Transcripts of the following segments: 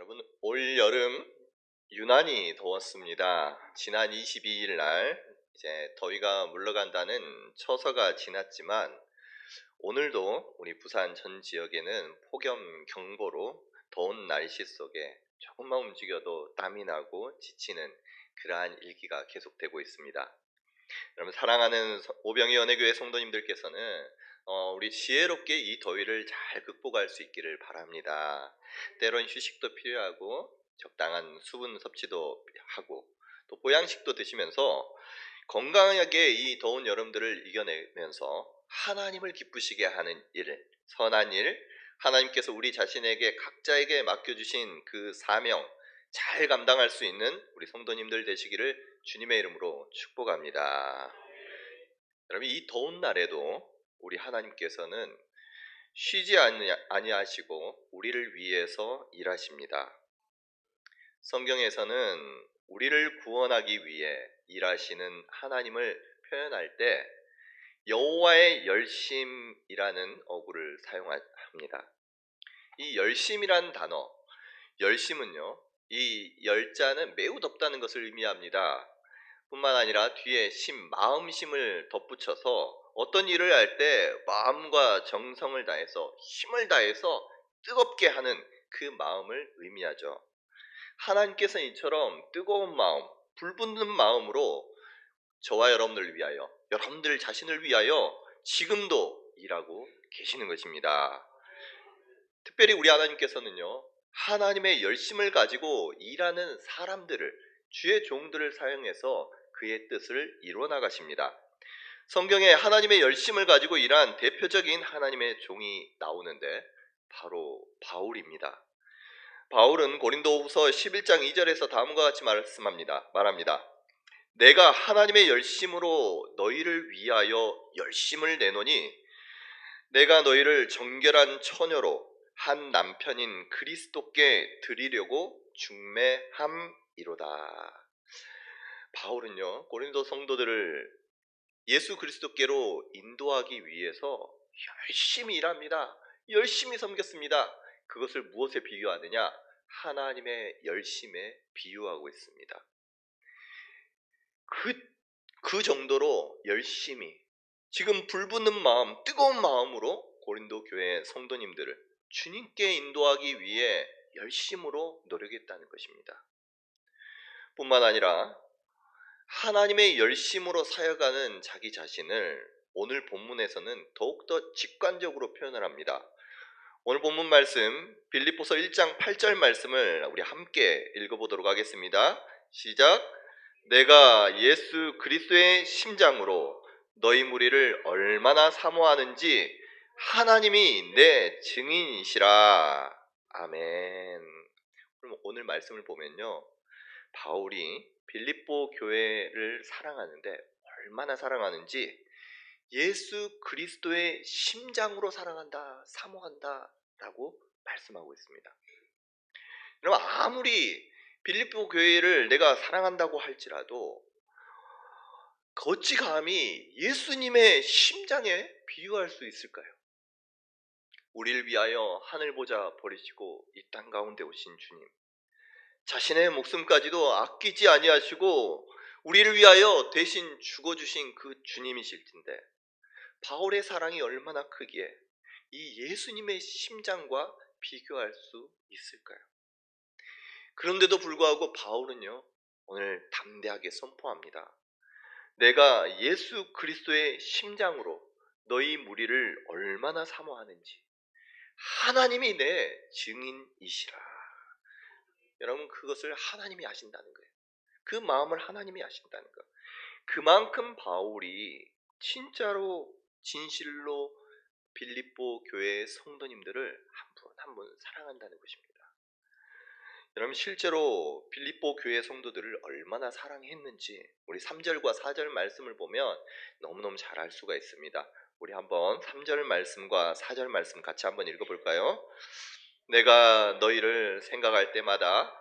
여러분, 올 여름 유난히 더웠습니다. 지난 22일 날 이제 더위가 물러간다는 처서가 지났지만 오늘도 우리 부산 전 지역에는 폭염 경보로 더운 날씨 속에 조금만 움직여도 땀이 나고 지치는 그러한 일기가 계속되고 있습니다. 여러분, 사랑하는 오병이 연회교회 성도님들께서는 우리 지혜롭게 이 더위를 잘 극복할 수 있기를 바랍니다. 때론 휴식도 필요하고 적당한 수분 섭취도 하고 또 보양식도 드시면서 건강하게 이 더운 여름들을 이겨내면서 하나님을 기쁘시게 하는 일, 선한 일, 하나님께서 우리 자신에게 각자에게 맡겨주신 그 사명 잘 감당할 수 있는 우리 성도님들 되시기를 주님의 이름으로 축복합니다. 여러분, 이 더운 날에도 우리 하나님께서는 쉬지 아니하시고 우리를 위해서 일하십니다. 성경에서는 우리를 구원하기 위해 일하시는 하나님을 표현할 때 여호와의 열심이라는 어구를 사용합니다. 이 열심이라는 단어, 열심은요, 이 열자는 매우 덥다는 것을 의미합니다. 뿐만 아니라 뒤에 마음심을 덧붙여서 어떤 일을 할 때 마음과 정성을 다해서 힘을 다해서 뜨겁게 하는 그 마음을 의미하죠. 하나님께서는 이처럼 뜨거운 마음, 불붙는 마음으로 저와 여러분들을 위하여, 여러분들 자신을 위하여 지금도 일하고 계시는 것입니다. 특별히 우리 하나님께서는요, 하나님의 열심을 가지고 일하는 사람들을, 주의 종들을 사용해서 그의 뜻을 이루어 나가십니다. 성경에 하나님의 열심을 가지고 일한 대표적인 하나님의 종이 나오는데 바로 바울입니다. 바울은 고린도후서 11장 2절에서 다음과 같이 말합니다. 내가 하나님의 열심으로 너희를 위하여 열심을 내노니 내가 너희를 정결한 처녀로 한 남편인 그리스도께 드리려고 중매함이로다. 바울은요, 고린도 성도들을 예수 그리스도께로 인도하기 위해서 열심히 일합니다. 열심히 섬겼습니다. 그것을 무엇에 비유하느냐? 하나님의 열심에 비유하고 있습니다. 그 정도로 열심히, 지금 불붙는 마음, 뜨거운 마음으로 고린도 교회 성도님들을 주님께 인도하기 위해 열심으로 노력했다는 것입니다. 뿐만 아니라 하나님의 열심으로 사역하는 자기 자신을 오늘 본문에서는 더욱더 직관적으로 표현을 합니다. 오늘 본문 말씀 빌립보서 1장 8절 말씀을 우리 함께 읽어보도록 하겠습니다. 시작. 내가 예수 그리스도의 심장으로 너희 무리를 얼마나 사모하는지 하나님이 내 증인이시라. 아멘. 그럼 오늘 말씀을 보면요, 바울이 빌립보 교회를 사랑하는데 얼마나 사랑하는지 예수 그리스도의 심장으로 사랑한다, 사모한다 라고 말씀하고 있습니다. 여러분, 아무리 빌립보 교회를 내가 사랑한다고 할지라도 어찌 감히 예수님의 심장에 비유할 수 있을까요? 우리를 위하여 하늘 보좌 버리시고 이 땅 가운데 오신 주님, 자신의 목숨까지도 아끼지 아니하시고 우리를 위하여 대신 죽어주신 그 주님이실 텐데 바울의 사랑이 얼마나 크기에 이 예수님의 심장과 비교할 수 있을까요? 그런데도 불구하고 바울은요, 오늘 담대하게 선포합니다. 내가 예수 그리스도의 심장으로 너희 무리를 얼마나 사모하는지 하나님이 내 증인이시라. 여러분, 그것을 하나님이 아신다는 거예요. 그 마음을 하나님이 아신다는 거. 그만큼 바울이 진짜로 진실로 빌립보 교회의 성도님들을 한 분 한 분 사랑한다는 것입니다. 여러분, 실제로 빌립보 교회 성도들을 얼마나 사랑했는지 우리 3절과 4절 말씀을 보면 너무너무 잘 알 수가 있습니다. 우리 한번 3절 말씀과 4절 말씀 같이 한번 읽어볼까요? 내가 너희를 생각할 때마다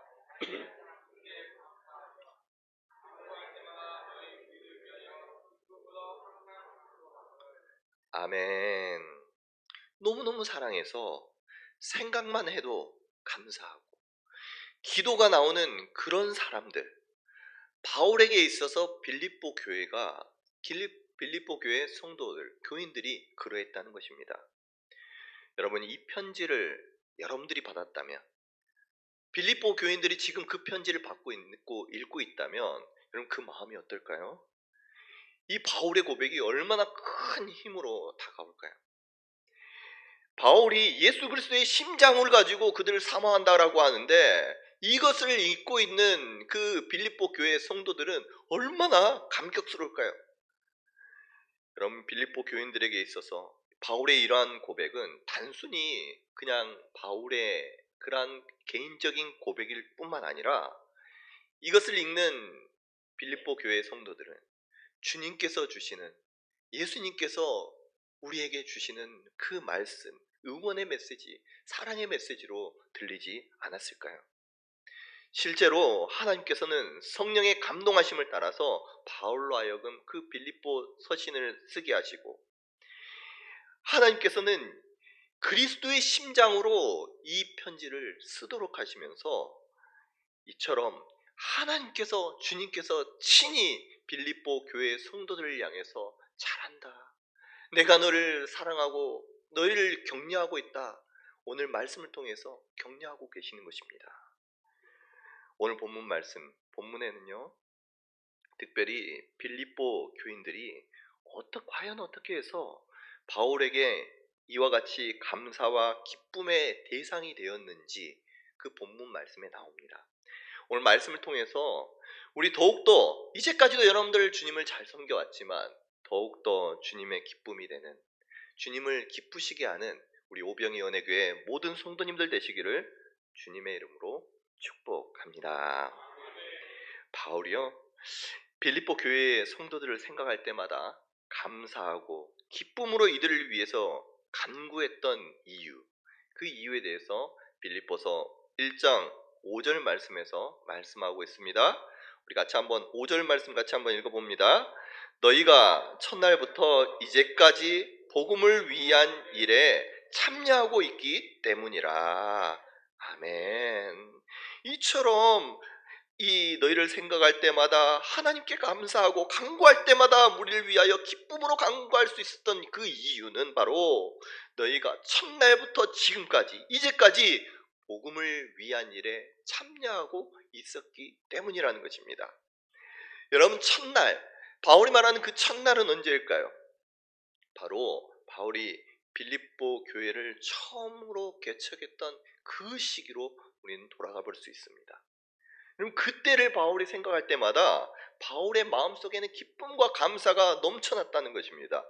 아멘. 너무너무 사랑해서 생각만 해도 감사하고 기도가 나오는 그런 사람들, 바울에게 있어서 빌립보 교회 성도들, 교인들이 그러했다는 것입니다. 여러분, 이 편지를 여러분들이 받았다면, 빌립보 교인들이 지금 그 편지를 받고 읽고 있다면 여러분 그 마음이 어떨까요? 이 바울의 고백이 얼마나 큰 힘으로 다가올까요? 바울이 예수 그리스도의 심장을 가지고 그들을 사모한다라고 하는데, 이것을 읽고 있는 그 빌립보 교회 성도들은 얼마나 감격스러울까요? 여러분, 빌립보 교인들에게 있어서 바울의 이러한 고백은 단순히 그냥 바울의 그러한 개인적인 고백일 뿐만 아니라, 이것을 읽는 빌립보 교회 성도들은 주님께서 주시는, 예수님께서 우리에게 주시는 그 말씀, 응원의 메시지, 사랑의 메시지로 들리지 않았을까요? 실제로 하나님께서는 성령의 감동하심을 따라서 바울로 하여금 그 빌립보 서신을 쓰게 하시고, 하나님께서는 그리스도의 심장으로 이 편지를 쓰도록 하시면서, 이처럼 하나님께서, 주님께서 친히 빌립보 교회 성도들을 향해서 잘한다, 내가 너를 사랑하고 너희를 격려하고 있다, 오늘 말씀을 통해서 격려하고 계시는 것입니다. 오늘 본문에는요, 특별히 빌립보 교인들이 과연 어떻게 해서 바울에게 이와 같이 감사와 기쁨의 대상이 되었는지 그 본문 말씀에 나옵니다. 오늘 말씀을 통해서 우리 더욱더, 이제까지도 여러분들 주님을 잘 섬겨왔지만 더욱더 주님의 기쁨이 되는, 주님을 기쁘시게 하는 우리 오병이 연회교회 모든 성도님들 되시기를 주님의 이름으로 축복합니다. 바울이요, 빌립보 교회의 성도들을 생각할 때마다 감사하고 기쁨으로 이들을 위해서 간구했던 이유, 그 이유에 대해서 빌립보서 1장 5절 말씀에서 말씀하고 있습니다. 우리 같이 한번 5절 말씀 같이 한번 읽어봅니다. 너희가 첫날부터 이제까지 복음을 위한 일에 참여하고 있기 때문이라. 아멘. 이처럼 이 너희를 생각할 때마다 하나님께 감사하고 간구할 때마다 우리를 위하여 기쁨으로 간구할 수 있었던 그 이유는 바로 너희가 첫날부터 지금까지, 이제까지 복음을 위한 일에 참여하고 있었기 때문이라는 것입니다. 여러분, 첫날, 바울이 말하는 그 첫날은 언제일까요? 바로 바울이 빌립보 교회를 처음으로 개척했던 그 시기로 우리는 돌아가 볼 수 있습니다. 그럼 그때를 바울이 생각할 때마다 바울의 마음속에는 기쁨과 감사가 넘쳐났다는 것입니다.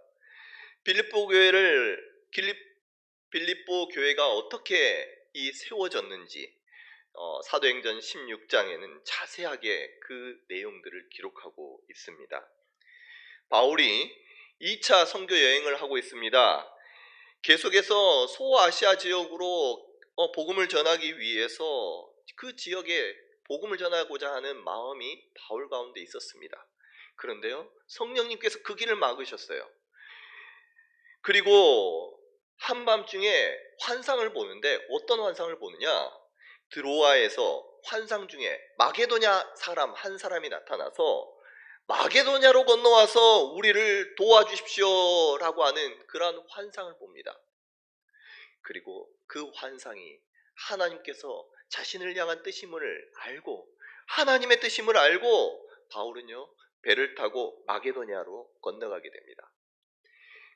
빌립보 교회가 어떻게 세워졌는지 사도행전 16장에는 자세하게 그 내용들을 기록하고 있습니다. 바울이 2차 선교 여행을 하고 있습니다. 계속해서 소아시아 지역으로 복음을 전하기 위해서 그 지역에 복음을 전하고자 하는 마음이 바울 가운데 있었습니다. 그런데요, 성령님께서 그 길을 막으셨어요. 그리고 한밤중에 환상을 보는데, 어떤 환상을 보느냐, 드로아에서 환상 중에 마게도냐 사람 한 사람이 나타나서 마게도냐로 건너와서 우리를 도와주십시오 라고 하는 그러한 환상을 봅니다. 그리고 그 환상이 하나님께서 자신을 향한 뜻임을 알고, 하나님의 뜻임을 알고 바울은요, 배를 타고 마게도냐로 건너가게 됩니다.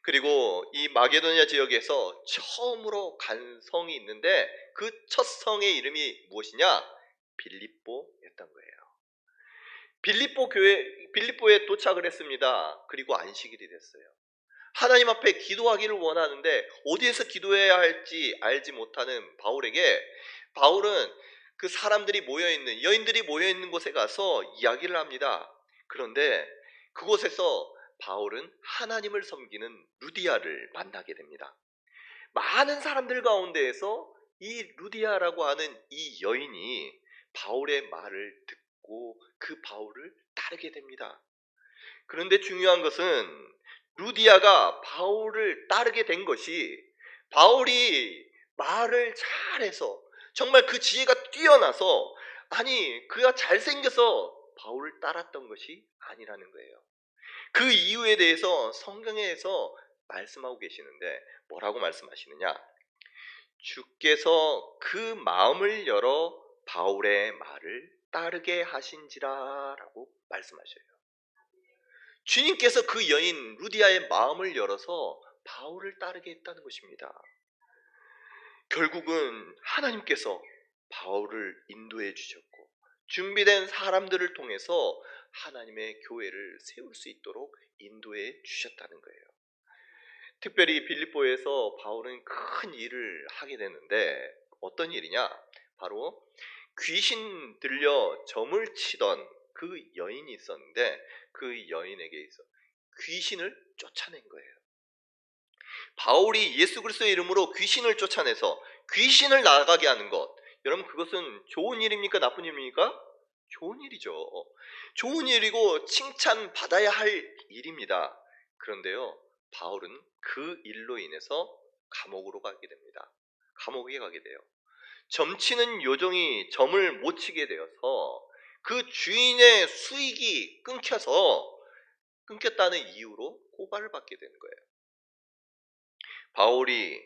그리고 이 마게도냐 지역에서 처음으로 간 성이 있는데, 그 첫 성의 이름이 무엇이냐? 빌립보였던 거예요. 빌립보에 도착을 했습니다. 그리고 안식일이 됐어요. 하나님 앞에 기도하기를 원하는데 어디에서 기도해야 할지 알지 못하는 바울은 그 사람들이 모여있는, 여인들이 모여있는 곳에 가서 이야기를 합니다. 그런데 그곳에서 바울은 하나님을 섬기는 루디아를 만나게 됩니다. 많은 사람들 가운데에서 이 루디아라고 하는 이 여인이 바울의 말을 듣고 그 바울을 따르게 됩니다. 그런데 중요한 것은 루디아가 바울을 따르게 된 것이, 바울이 말을 잘해서, 정말 그 지혜가 뛰어나서 아니, 그가 잘생겨서 바울을 따랐던 것이 아니라는 거예요. 그 이유에 대해서 성경에서 말씀하고 계시는데 뭐라고 말씀하시느냐? 주께서 그 마음을 열어 바울의 말을 따르게 하신지라라고 말씀하셔요. 주님께서 그 여인 루디아의 마음을 열어서 바울을 따르게 했다는 것입니다. 결국은 하나님께서 바울을 인도해 주셨고 준비된 사람들을 통해서 하나님의 교회를 세울 수 있도록 인도해 주셨다는 거예요. 특별히 빌립보에서 바울은 큰 일을 하게 되는데 어떤 일이냐? 바로 귀신 들려 점을 치던 그 여인이 있었는데 그 여인에게 있어 귀신을 쫓아낸 거예요. 바울이 예수 그리스도의 이름으로 귀신을 쫓아내서 귀신을 나가게 하는 것, 여러분 그것은 좋은 일입니까? 나쁜 일입니까? 좋은 일이죠. 좋은 일이고 칭찬받아야 할 일입니다. 그런데요, 바울은 그 일로 인해서 감옥으로 가게 됩니다. 감옥에 가게 돼요. 점치는 요정이 점을 못 치게 되어서 그 주인의 수익이 끊겼다는 이유로 고발을 받게 되는 거예요. 바울이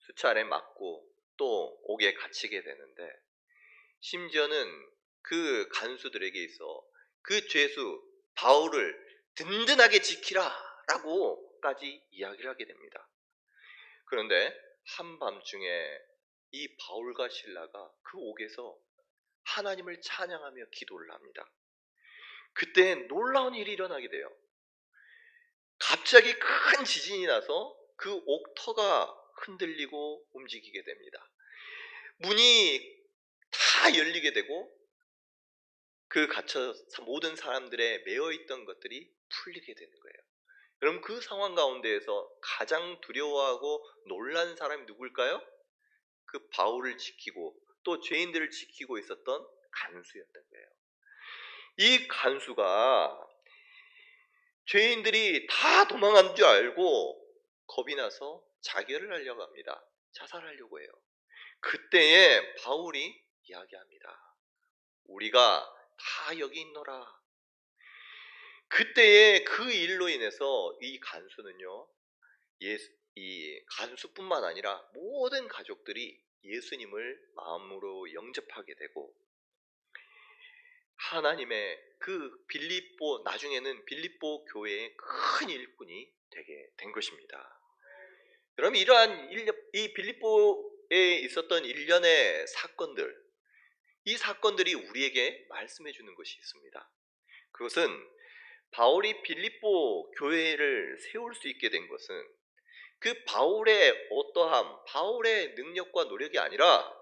수차례 맞고 또 옥에 갇히게 되는데 심지어는 그 간수들에게 있어 그 죄수 바울을 든든하게 지키라 라고까지 이야기를 하게 됩니다. 그런데 한밤중에 이 바울과 실라가 그 옥에서 하나님을 찬양하며 기도를 합니다. 그때 놀라운 일이 일어나게 돼요. 갑자기 큰 지진이 나서 그 옥터가 흔들리고 움직이게 됩니다. 문이 다 열리게 되고 그 갇혀 모든 사람들의 매어있던 것들이 풀리게 되는 거예요. 그럼 그 상황 가운데에서 가장 두려워하고 놀란 사람이 누굴까요? 그 바울을 지키고 또 죄인들을 지키고 있었던 간수였던 거예요. 이 간수가 죄인들이 다 도망간 줄 알고 겁이 나서 자결을 하려고 합니다. 자살하려고 해요. 그때에 바울이 이야기합니다. 우리가 다 여기 있노라. 그때에 그 일로 인해서 이 간수는요, 이 간수뿐만 아니라 모든 가족들이 예수님을 마음으로 영접하게 되고 하나님의 그 빌립보, 나중에는 빌립보 교회의 큰 일꾼이 되게 된 것입니다. 여러분, 이 빌립보에 있었던 일련의 사건들, 이 사건들이 우리에게 말씀해 주는 것이 있습니다. 그것은 바울이 빌립보 교회를 세울 수 있게 된 것은 그 바울의 어떠함, 바울의 능력과 노력이 아니라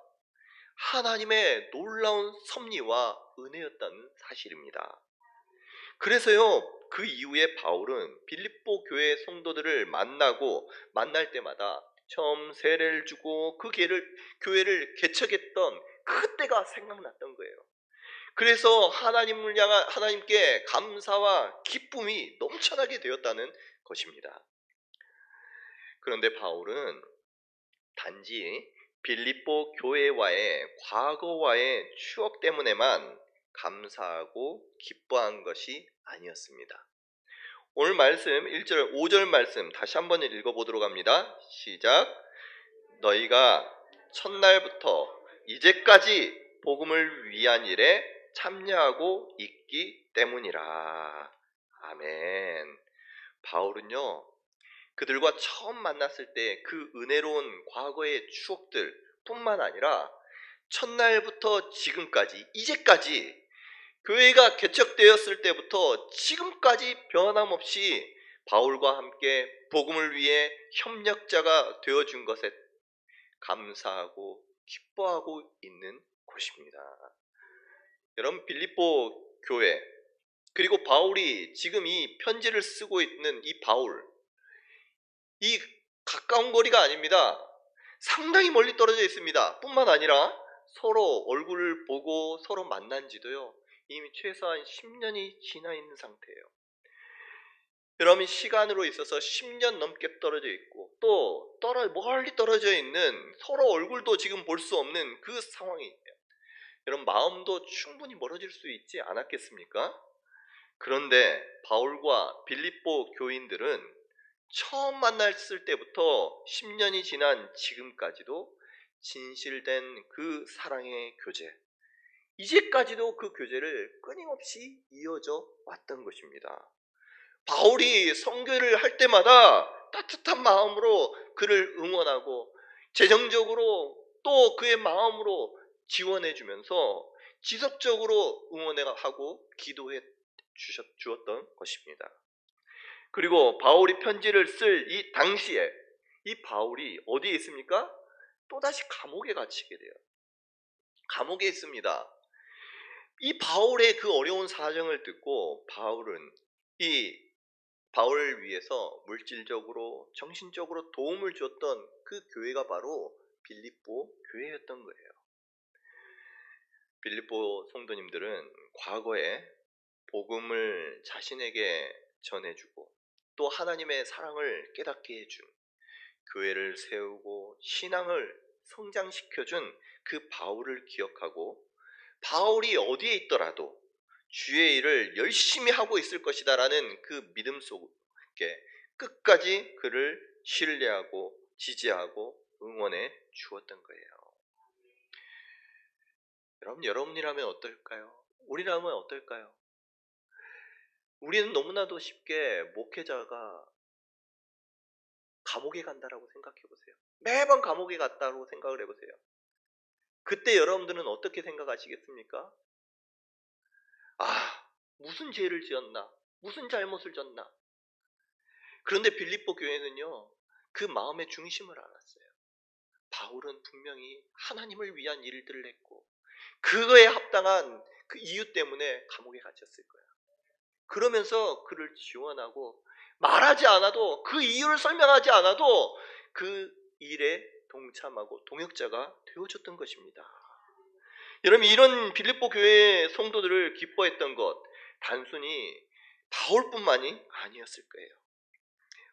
하나님의 놀라운 섭리와 은혜였다는 사실입니다. 그래서요, 그 이후에 바울은 빌립보 교회 성도들을 만날 때마다 처음 세례를 주고 그 교회를 개척했던 그때가 생각났던 거예요. 그래서 하나님께 감사와 기쁨이 넘쳐나게 되었다는 것입니다. 그런데 바울은 단지 빌립보 교회와의 과거와의 추억 때문에만 감사하고 기뻐한 것이 아니었습니다. 오늘 말씀 1절 5절 말씀 다시 한번 읽어보도록 합니다. 시작. 너희가 첫날부터 이제까지 복음을 위한 일에 참여하고 있기 때문이라. 아멘. 바울은요, 그들과 처음 만났을 때 그 은혜로운 과거의 추억들 뿐만 아니라 첫날부터 지금까지, 이제까지 교회가 개척되었을 때부터 지금까지 변함없이 바울과 함께 복음을 위해 협력자가 되어준 것에 감사하고 기뻐하고 있는 곳입니다. 여러분, 빌립보 교회 그리고 바울이 지금 이 편지를 쓰고 있는 이 바울, 이 가까운 거리가 아닙니다. 상당히 멀리 떨어져 있습니다. 뿐만 아니라 서로 얼굴을 보고 서로 만난 지도요, 이미 최소한 10년이 지나 있는 상태예요. 여러분, 시간으로 있어서 10년 넘게 떨어져 있고 또 멀리 떨어져 있는 서로 얼굴도 지금 볼 수 없는 그 상황이에요. 이런 마음도 충분히 멀어질 수 있지 않았겠습니까? 그런데 바울과 빌립보 교인들은 처음 만났을 때부터 10년이 지난 지금까지도 진실된 그 사랑의 교제, 이제까지도 그 교제를 끊임없이 이어져 왔던 것입니다. 바울이 선교를 할 때마다 따뜻한 마음으로 그를 응원하고 재정적으로 또 그의 마음으로 지원해 주면서 지속적으로 응원하고 기도해 주었던 것입니다. 그리고 바울이 편지를 쓸 이 당시에 이 바울이 어디에 있습니까? 또다시 감옥에 갇히게 돼요. 감옥에 있습니다. 이 바울의 그 어려운 사정을 듣고 바울을 위해서 물질적으로 정신적으로 도움을 줬던 그 교회가 바로 빌립보 교회였던 거예요. 빌립보 성도님들은 과거에 복음을 자신에게 전해주고 또 하나님의 사랑을 깨닫게 해준, 교회를 세우고 신앙을 성장시켜준 그 바울을 기억하고 바울이 어디에 있더라도 주의 일을 열심히 하고 있을 것이다라는 그 믿음 속에 끝까지 그를 신뢰하고 지지하고 응원해 주었던 거예요. 여러분이라면 어떨까요? 우리라면 어떨까요? 우리는 너무나도 쉽게 목회자가 감옥에 간다라고 생각해 보세요. 매번 감옥에 갔다고 생각을 해보세요. 그때 여러분들은 어떻게 생각하시겠습니까? 아, 무슨 죄를 지었나? 무슨 잘못을 졌나? 그런데 빌립보 교회는요, 그 마음의 중심을 알았어요. 바울은 분명히 하나님을 위한 일들을 했고 그거에 합당한 그 이유 때문에 감옥에 갇혔을 거야. 그러면서 그를 지원하고 말하지 않아도, 그 이유를 설명하지 않아도 그 일에 동참하고 동역자가 되어줬던 것입니다. 여러분, 이런 빌립보 교회의 성도들을 기뻐했던 것 단순히 바울뿐만이 아니었을 거예요.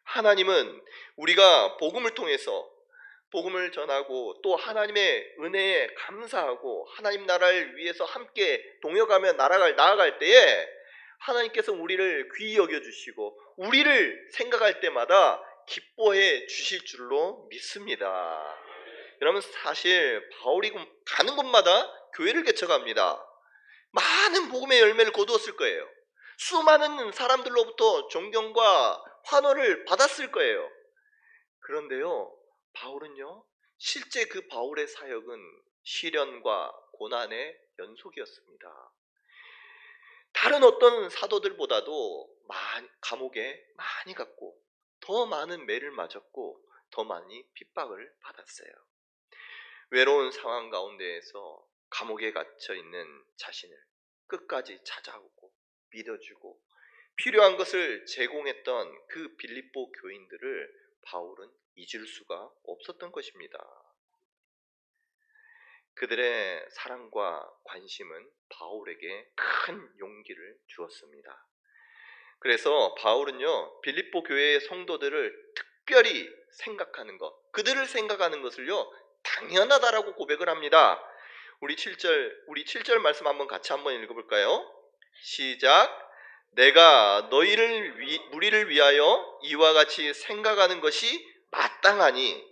하나님은 우리가 복음을 통해서 복음을 전하고 또 하나님의 은혜에 감사하고 하나님 나라를 위해서 함께 동역하며 나아갈 때에 하나님께서 우리를 귀히 여겨주시고 우리를 생각할 때마다 기뻐해 주실 줄로 믿습니다. 여러분, 사실 바울이 가는 곳마다 교회를 개척합니다. 많은 복음의 열매를 거두었을 거예요. 수많은 사람들로부터 존경과 환호를 받았을 거예요. 그런데요, 바울은요, 실제 그 바울의 사역은 시련과 고난의 연속이었습니다. 다른 어떤 사도들보다도 감옥에 많이 갔고 더 많은 매를 맞았고 더 많이 핍박을 받았어요. 외로운 상황 가운데에서 감옥에 갇혀 있는 자신을 끝까지 찾아오고 믿어주고 필요한 것을 제공했던 그 빌립보 교인들을 바울은 잊을 수가 없었던 것입니다. 그들의 사랑과 관심은 바울에게 큰 용기를 주었습니다. 그래서 바울은요, 빌립보 교회의 성도들을 특별히 생각하는 것, 그들을 생각하는 것을요, 당연하다라고 고백을 합니다. 우리 7절 말씀 같이 한번 읽어볼까요? 시작. 내가 무리를 위하여 이와 같이 생각하는 것이 마땅하니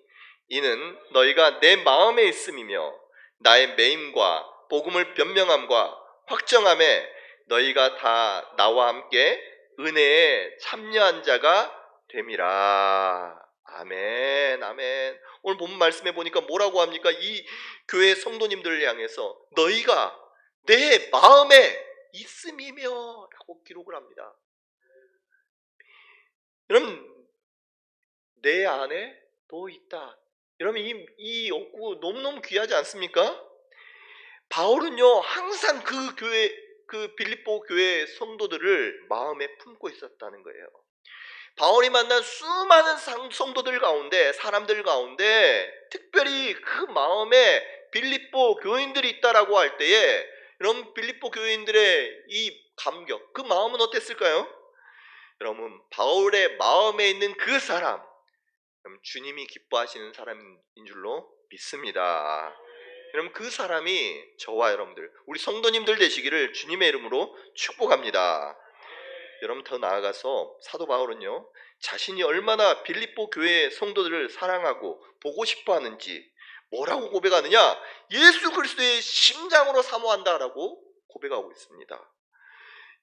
이는 너희가 내 마음에 있음이며 나의 매임과 복음을 변명함과 확정함에 너희가 다 나와 함께 은혜에 참여한 자가 됨이라. 아멘, 아멘. 오늘 본 말씀에 보니까 뭐라고 합니까? 이 교회 성도님들을 향해서 너희가 내 마음에 있음이며 라고 기록을 합니다. 여러분, 내 안에 너 있다. 여러분, 이 욕구 너무너무 귀하지 않습니까? 바울은요, 항상 그 빌립보 교회 성도들을 마음에 품고 있었다는 거예요. 바울이 만난 수많은 성도들 가운데, 사람들 가운데 특별히 그 마음에 빌립보 교인들이 있다라고 할 때에 여러분, 빌립보 교인들의 이 감격, 그 마음은 어땠을까요? 여러분, 바울의 마음에 있는 그 사람, 주님이 기뻐하시는 사람인 줄로 믿습니다. 여러분 그 사람이 저와 여러분들, 우리 성도님들 되시기를 주님의 이름으로 축복합니다. 여러분 더 나아가서 사도 바울은요, 자신이 얼마나 빌립보 교회 성도들을 사랑하고 보고 싶어 하는지 뭐라고 고백하느냐? 예수 그리스도의 심장으로 사모한다라고 고백하고 있습니다.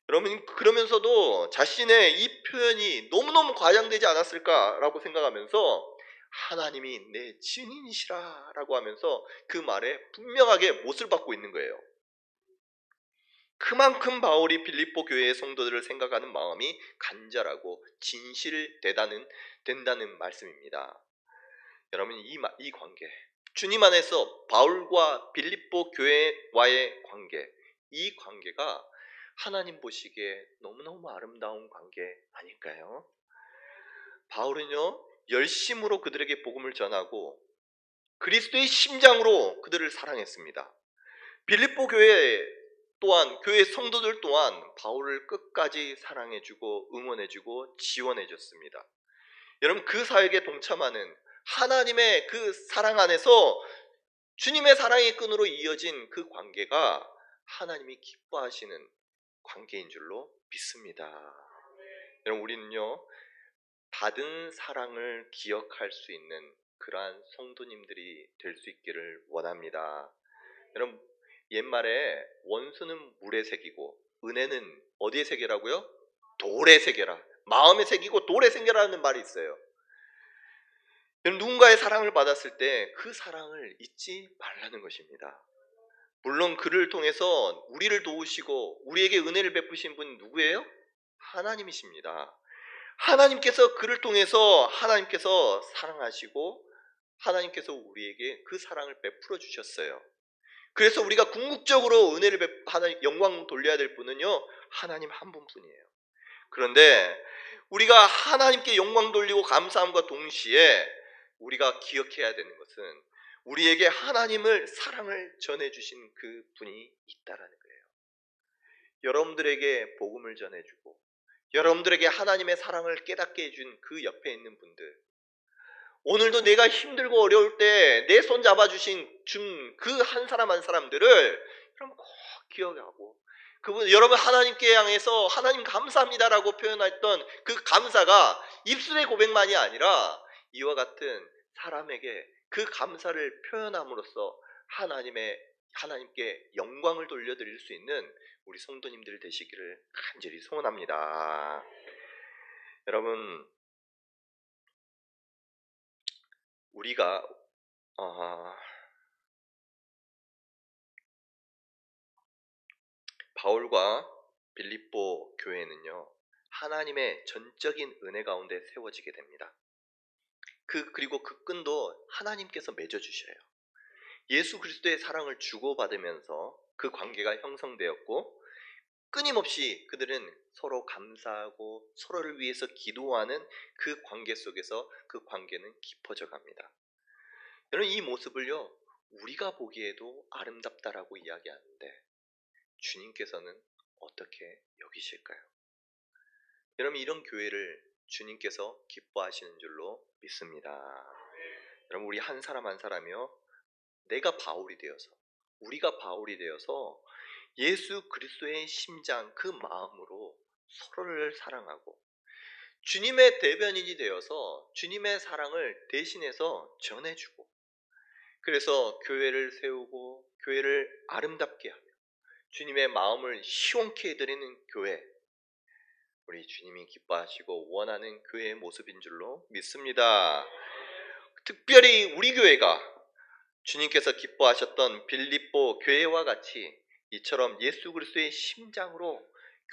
여러분 그러면서도 자신의 이 표현이 너무너무 과장되지 않았을까라고 생각하면서 하나님이 내 증인이시라라고 하면서 그 말에 분명하게 못을 받고 있는 거예요. 그만큼 바울이 빌립보 교회의 성도들을 생각하는 마음이 간절하고 진실된다는 말씀입니다. 여러분 이 관계, 주님 안에서 바울과 빌립보 교회와의 관계, 이 관계가 하나님 보시기에 너무너무 아름다운 관계 아닐까요? 바울은요, 열심으로 그들에게 복음을 전하고 그리스도의 심장으로 그들을 사랑했습니다. 빌립보 교회 또한, 교회 성도들 또한 바울을 끝까지 사랑해주고 응원해주고 지원해줬습니다. 여러분 그 사역에 동참하는 하나님의 그 사랑 안에서 주님의 사랑의 끈으로 이어진 그 관계가 하나님이 기뻐하시는 관계인 줄로 믿습니다. 여러분 우리는요, 받은 사랑을 기억할 수 있는 그러한 성도님들이 될 수 있기를 원합니다. 여러분 옛말에 원수는 물에 새기고 은혜는 어디에 새기라고요? 돌에 새겨라. 마음에 새기고 돌에 새겨라는 말이 있어요. 누군가의 사랑을 받았을 때 그 사랑을 잊지 말라는 것입니다. 물론 그를 통해서 우리를 도우시고 우리에게 은혜를 베푸신 분 누구예요? 하나님이십니다. 하나님께서 그를 통해서 하나님께서 사랑하시고 하나님께서 우리에게 그 사랑을 베풀어 주셨어요. 그래서 우리가 궁극적으로 은혜를 하나님 영광 돌려야 될 분은요, 하나님 한 분뿐이에요. 그런데 우리가 하나님께 영광 돌리고 감사함과 동시에 우리가 기억해야 되는 것은 우리에게 하나님을 사랑을 전해주신 그 분이 있다라는 거예요. 여러분들에게 복음을 전해주고 여러분들에게 하나님의 사랑을 깨닫게 해준 그 옆에 있는 분들, 오늘도 내가 힘들고 어려울 때 내 손 잡아주신 그 한 사람 한 사람들을 여러분 꼭 기억하고, 그분 여러분 하나님께 향해서 하나님 감사합니다라고 표현했던 그 감사가 입술의 고백만이 아니라 이와 같은 사람에게 그 감사를 표현함으로써 하나님께 영광을 돌려드릴 수 있는 우리 성도님들 되시기를 간절히 소원합니다. 여러분 우리가 바울과 빌립보 교회는요, 하나님의 전적인 은혜 가운데 세워지게 됩니다. 그리고 그 끈도 하나님께서 맺어주셔요. 예수 그리스도의 사랑을 주고받으면서 그 관계가 형성되었고, 끊임없이 그들은 서로 감사하고 서로를 위해서 기도하는 그 관계 속에서 그 관계는 깊어져 갑니다. 여러분 이 모습을요, 우리가 보기에도 아름답다라고 이야기하는데 주님께서는 어떻게 여기실까요? 여러분 이런 교회를 주님께서 기뻐하시는 줄로 믿습니다. 여러분 우리 한 사람 한 사람이요, 우리가 바울이 되어서 예수 그리스도의 심장 그 마음으로 서로를 사랑하고 주님의 대변인이 되어서 주님의 사랑을 대신해서 전해주고, 그래서 교회를 세우고 교회를 아름답게 하며 주님의 마음을 시원케 해드리는 교회, 우리 주님이 기뻐하시고 원하는 교회의 모습인 줄로 믿습니다. 특별히 우리 교회가 주님께서 기뻐하셨던 빌립보 교회와 같이 이처럼 예수 그리스도의 심장으로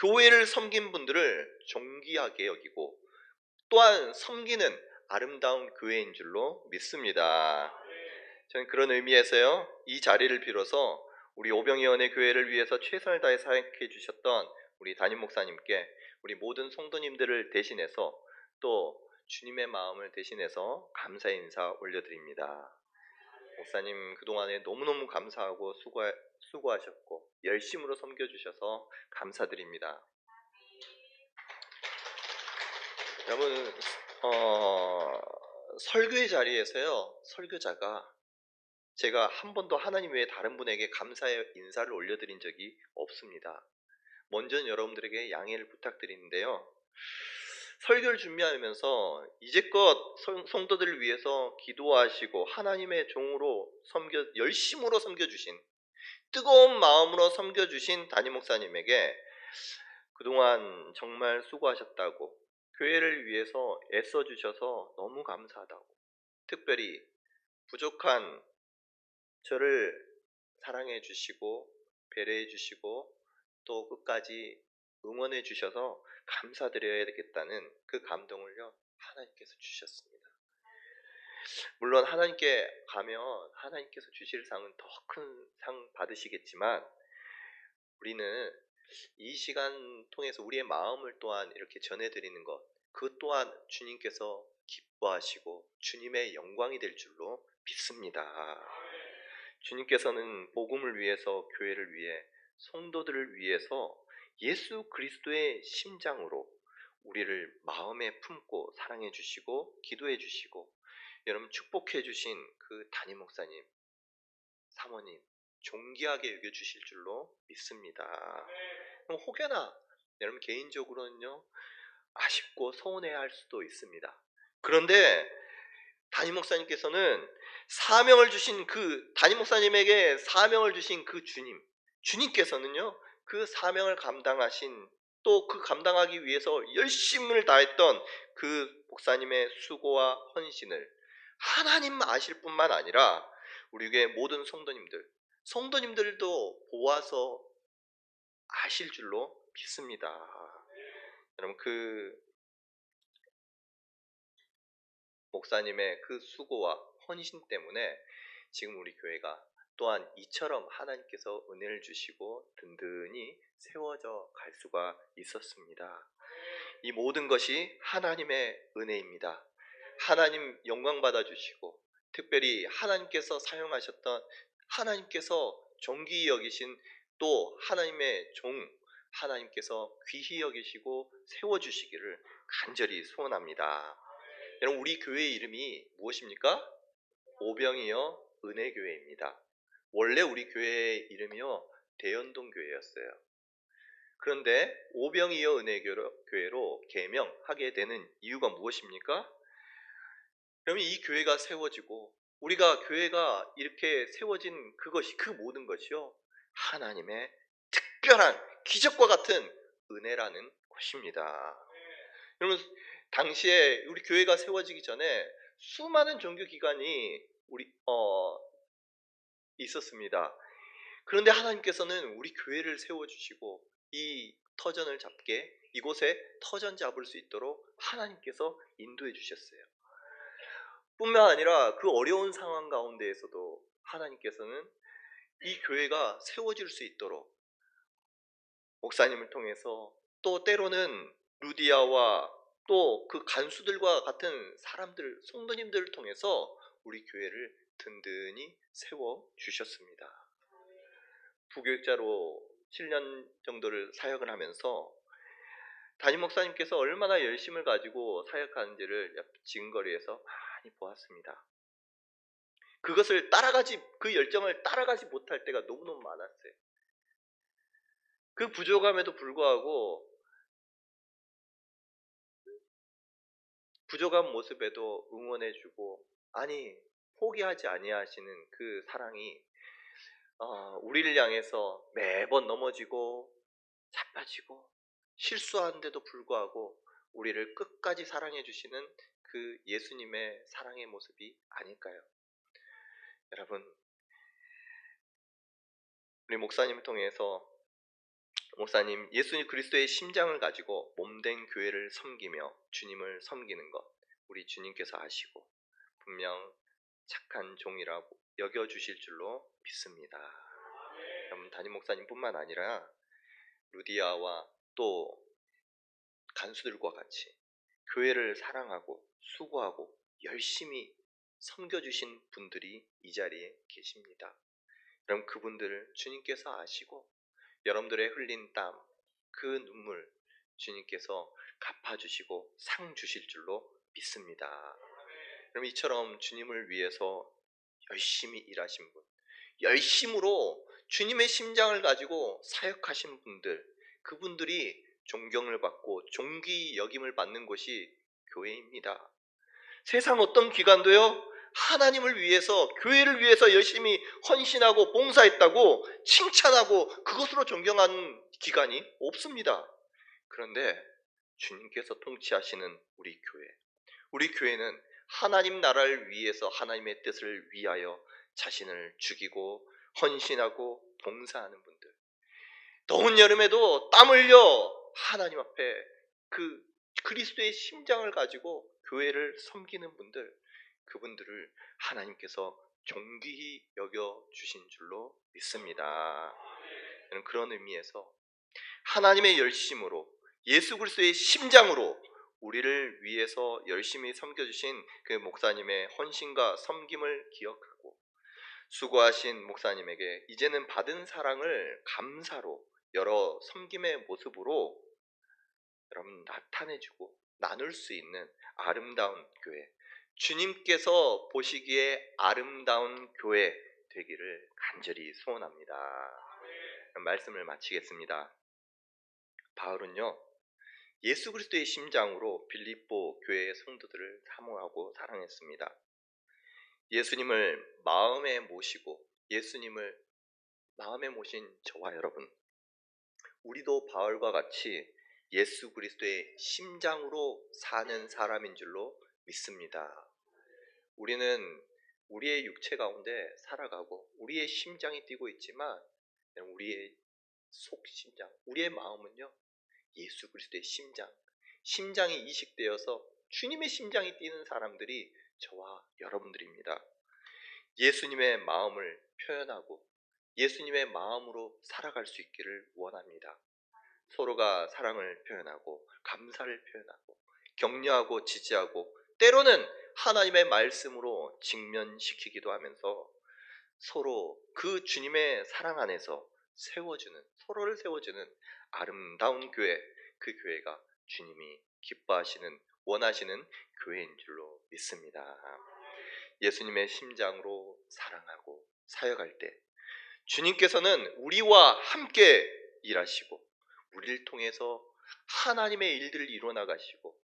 교회를 섬긴 분들을 존귀하게 여기고 또한 섬기는 아름다운 교회인 줄로 믿습니다. 저는 그런 의미에서요, 이 자리를 빌어서 우리 오병이언의 교회를 위해서 최선을 다해 사역해 주셨던 우리 담임 목사님께 우리 모든 성도님들을 대신해서 또 주님의 마음을 대신해서 감사의 인사 올려드립니다. 목사님 그동안에 너무너무 감사하고 수고하셨고 열심으로 섬겨주셔서 감사드립니다. 여러분 설교의 자리에서요, 설교자가 제가 한 번도 하나님 외에 다른 분에게 감사의 인사를 올려드린 적이 없습니다. 먼저는 여러분들에게 양해를 부탁드리는데요. 설교를 준비하면서 이제껏 성도들을 위해서 기도하시고 하나님의 종으로 열심으로 섬겨주신, 뜨거운 마음으로 섬겨주신 담임 목사님에게 그동안 정말 수고하셨다고, 교회를 위해서 애써주셔서 너무 감사하다고, 특별히 부족한 저를 사랑해 주시고 배려해 주시고 또 끝까지 응원해 주셔서 감사드려야 되겠다는 그 감동을요, 하나님께서 주셨습니다. 물론 하나님께 가면 하나님께서 주실 상은 더 큰 상 받으시겠지만, 우리는 이 시간 통해서 우리의 마음을 또한 이렇게 전해드리는 것, 그 또한 주님께서 기뻐하시고 주님의 영광이 될 줄로 믿습니다. 주님께서는 복음을 위해서, 교회를 위해, 성도들을 위해서 예수 그리스도의 심장으로 우리를 마음에 품고 사랑해 주시고 기도해 주시고 여러분 축복해 주신 그 담임 목사님, 사모님 존귀하게 여겨 주실 줄로 믿습니다. 그럼 혹여나 여러분 개인적으로는요, 아쉽고 서운해할 수도 있습니다. 그런데 담임 목사님께서는 사명을 주신 그 담임 목사님에게 사명을 주신 그 주님께서는요, 그 사명을 감당하신, 또 그 감당하기 위해서 열심을 다했던 그 목사님의 수고와 헌신을 하나님만 아실 뿐만 아니라 우리 교회 모든 성도님들도 보아서 아실 줄로 믿습니다. 여러분 그 목사님의 그 수고와 헌신 때문에 지금 우리 교회가 또한 이처럼 하나님께서 은혜를 주시고 든든히 세워져 갈 수가 있었습니다. 이 모든 것이 하나님의 은혜입니다. 하나님 영광 받아 주시고, 특별히 하나님께서 사용하셨던, 하나님께서 존귀히 여기신 또 하나님의 종, 하나님께서 귀히 여기시고 세워주시기를 간절히 소원합니다. 여러분 우리 교회의 이름이 무엇입니까? 오병이어 은혜교회입니다. 원래 우리 교회의 이름이요 대연동교회였어요. 그런데 오병이어 은혜교회로 개명하게 되는 이유가 무엇입니까? 그러면 이 교회가 세워지고 우리가 교회가 이렇게 세워진 그것이, 그 모든 것이요 하나님의 특별한 기적과 같은 은혜라는 것입니다. 여러분 당시에 우리 교회가 세워지기 전에 수많은 종교기관이 있었습니다. 그런데 하나님께서는 우리 교회를 세워주시고 이 터전을 잡게, 이곳에 터전 잡을 수 있도록 하나님께서 인도해 주셨어요. 뿐만 아니라 그 어려운 상황 가운데에서도 하나님께서는 이 교회가 세워질 수 있도록 목사님을 통해서, 또 때로는 루디아와 또 그 간수들과 같은 사람들, 성도님들을 통해서 우리 교회를 든든히 세워 주셨습니다. 부교육자로 7년 정도를 사역을 하면서 담임 목사님께서 얼마나 열심을 가지고 사역하는지를 지근거리에서 많이 보았습니다. 그 열정을 따라가지 못할 때가 너무너무 많았어요. 그 부족함에도 불구하고, 부족한 모습에도 응원해주고, 아니 포기하지 아니하시는 그 사랑이 우리를 향해서 매번 넘어지고 자빠지고 실수하는데도 불구하고 우리를 끝까지 사랑해 주시는 그 예수님의 사랑의 모습이 아닐까요? 여러분 우리 목사님을 통해서, 목사님 예수님 그리스도의 심장을 가지고 몸된 교회를 섬기며 주님을 섬기는 것 우리 주님께서 아시고 분명 착한 종이라고 여겨주실 줄로 믿습니다. 여러분 담임 목사님뿐만 아니라 루디아와 또 간수들과 같이 교회를 사랑하고 수고하고 열심히 섬겨주신 분들이 이 자리에 계십니다. 여러분 그분들을 주님께서 아시고 여러분들의 흘린 땀, 그 눈물 주님께서 갚아주시고 상 주실 줄로 믿습니다. 그럼 이처럼 주님을 위해서 열심히 일하신 분, 열심으로 주님의 심장을 가지고 사역하신 분들, 그분들이 존경을 받고 존귀 여김을 받는 곳이 교회입니다. 세상 어떤 기관도요, 하나님을 위해서, 교회를 위해서 열심히 헌신하고 봉사했다고 칭찬하고 그것으로 존경하는 기관이 없습니다. 그런데 주님께서 통치하시는 우리 교회는 하나님 나라를 위해서, 하나님의 뜻을 위하여 자신을 죽이고 헌신하고 봉사하는 분들, 더운 여름에도 땀 흘려 하나님 앞에 그 그리스도의 심장을 가지고 교회를 섬기는 분들, 그분들을 하나님께서 존귀히 여겨 주신 줄로 믿습니다. 저는 그런 의미에서 하나님의 열심으로, 예수 그리스도의 심장으로 우리를 위해서 열심히 섬겨주신 그 목사님의 헌신과 섬김을 기억하고, 수고하신 목사님에게 이제는 받은 사랑을 감사로 여러 섬김의 모습으로 여러분 나타내주고 나눌 수 있는 아름다운 교회, 주님께서 보시기에 아름다운 교회 되기를 간절히 소원합니다. 말씀을 마치겠습니다. 바울은요, 예수 그리스도의 심장으로 빌립보 교회의 성도들을 사모하고 사랑했습니다. 예수님을 마음에 모시고 예수님을 마음에 모신 저와 여러분, 우리도 바울과 같이 예수 그리스도의 심장으로 사는 사람인 줄로 믿습니다. 우리는 우리의 육체 가운데 살아가고 우리의 심장이 뛰고 있지만 우리의 속심장, 우리의 마음은요, 예수 그리스도의 심장이 이식되어서 주님의 심장이 뛰는 사람들이 저와 여러분들입니다. 예수님의 마음을 표현하고 예수님의 마음으로 살아갈 수 있기를 원합니다. 서로가 사랑을 표현하고 감사를 표현하고 격려하고 지지하고 때로는 하나님의 말씀으로 직면시키기도 하면서 서로 그 주님의 사랑 안에서 서로를 세워주는 아름다운 교회, 그 교회가 주님이 기뻐하시는, 원하시는 교회인 줄로 믿습니다. 예수님의 심장으로 사랑하고 사역할 때 주님께서는 우리와 함께 일하시고 우리를 통해서 하나님의 일들을 이루어 나가시고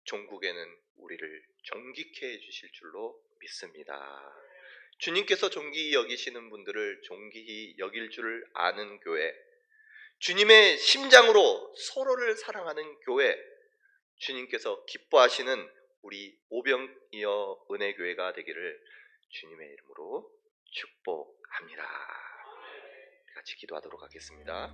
종국에는 우리를 존귀케 해주실 줄로 믿습니다. 주님께서 존귀히 여기시는 분들을 존귀히 여길 줄 아는 교회, 주님의 심장으로 서로를 사랑하는 교회, 주님께서 기뻐하시는 우리 오병이어 은혜교회가 되기를 주님의 이름으로 축복합니다. 같이 기도하도록 하겠습니다.